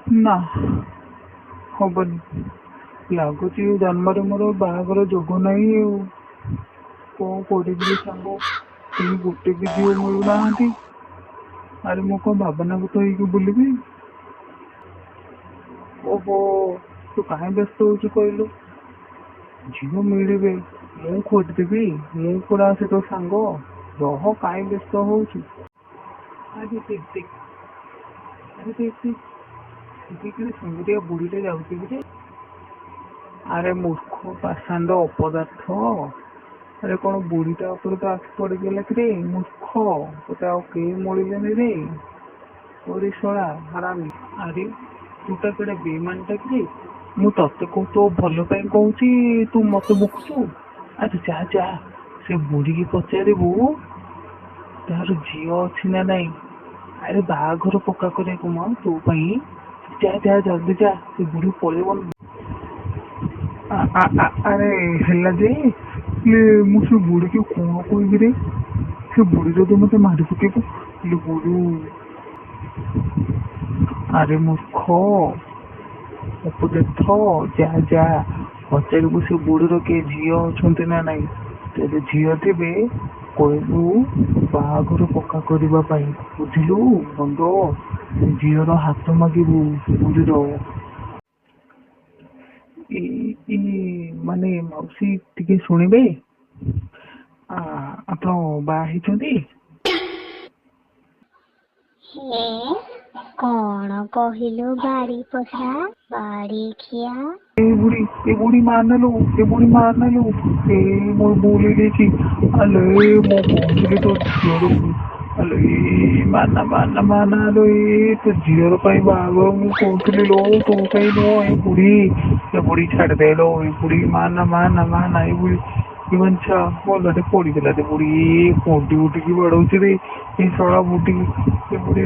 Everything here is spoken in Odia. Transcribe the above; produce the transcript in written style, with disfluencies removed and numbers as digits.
ନା ହବନି। ଲାଗୁଛି ଜନ୍ମରେ ମୋର ବାହାଘର ଯୋଗ ନାହିଁ ଆଉ। କଣ କରିବି ସାଙ୍ଗ, କେହି ଗୋଟେ ବି ଝିଅ ମିଳୁନାହାନ୍ତି। ଆରେ ମୁଁ କଣ ଭାବନାଭୂତ ହେଇକି ବୁଲିବି? ଓହୋ, ତୁ କାହିଁ ବ୍ୟସ୍ତ ହଉଛୁ କହିଲୁ? ଝିଅ ମିଳିବେ, ମୁଁ ଖୋଜିଦେବି। ମୁଁ ପୁରା ସେ ତୋ ସାଙ୍ଗ। ରହ, କାହିଁ ବ୍ୟସ୍ତ ହଉଛୁ? ଆରେ ଦେଖ, ଆରେ ଦେଖିଲେ ସେମିତିଆ ବୁଢ଼ୀଟେ ଯାଉଛି କି? ଆରେ ମୂର୍ଖ ପାଷାଣ୍ଡ ଅପଦାର୍ଥ। ଆରେ କଣ ବୁଢ଼ୀଟା ଉପରେ ତ ଆଖି ପଡିଗଲା କିରେ ମୂର୍ଖ। ତୋତେ ଆଉ କେହି ମଳିଲେନି ରେ। ଓରେ ଶଳା ହାରାମି। ଆରେ ତୁ କେଡ଼େ ବେଇମାନଟା କିରେ? ମୁଁ ତତେ ତୋ ଭଲ ପାଇଁ କହୁଛି, ତୁ ମତେ ବକୁଛୁ। ଆରେ ଯା ଯା, ସେ ବୁଢ଼ୀକି ପଚାରିବୁ ତାର ଝିଅ ଅଛି ନା ନାଇଁ। ଆରେ ବାହାଘର ପକ୍କା କରିବାକୁ ମ ତୋ ପାଇଁ। ଯା ଯା, ଜଲ୍ଦି ଯା, ସେ ବୁଢ଼ୀ ପଳେଇବ। ଆରେ ହେଲା ଯେ, ମୁଁ ସେ ବୁଢ଼ୀକି କଣ କହିବିରେ? ସେ ବୁଢ଼ୀ ଯଦି ମତେ ମାରି ପକେଇବ। ବୁଢ଼ୀ, ଆରେ ମୂର୍ଖ ଅପଦାର୍ଥ, ଯା ଯା, ପଚାରିବୁ ସେ ବୁଢ଼ୀର କିଏ ଝିଅ ଅଛନ୍ତି ନା ନାଇଁ। ଯଦି ଝିଅ ଥିବେ କହିବୁ ବାହାଘର ପକ୍କା କରିବା ପାଇଁ, ବୁଝିଲୁ ବନ୍ଧ। ଝିଅର ହାତ ମାଗିବୁ ବୁଢ଼ୀର। ମାନେ ମାଉସୀ ଟିକେ ଶୁଣିବେ, ଆପଣ ବାହା ହେଇଛନ୍ତି? ହେ କଣ କହିଲୁ? ବାଡ଼ି ପୋଷା ବାଡ଼ି ଖିଆ। ଏ ବୁଢ଼ୀ ମାରନାଲୁ, ଏ ମୋ ଭୁଲ ହେଇଯାଇଛି। ଆଲୋ ମୁଁ କହୁଥିଲି ତୋ ଝିଅର, ଆଲୋ ମାରନା ଆଲୋ, ତୋ ଝିଅର ପାଇଁ ବାହାଘର ମୁଁ କହୁଥିଲି ଲୋ, ତୋ ପାଇଁ ନୁହଁ। ଏ ବୁଢ଼ୀ ଛାଡ଼ିଦେ ଲୋ, ଏ ବୁଢ଼ୀ ମାରନା। ଏ ବୁଢ଼ୀ ମଞ୍ଚା ଭଲରେ ପଡ଼ିଥିଲା ରେ ବୁଢ଼ୀ, କୋଉଠି ଉଠିକି ବାଡ଼ଉଛି ରେ ଏ ଶଳା ବୁଢ଼ୀ। ଏ ବୁଢ଼ୀ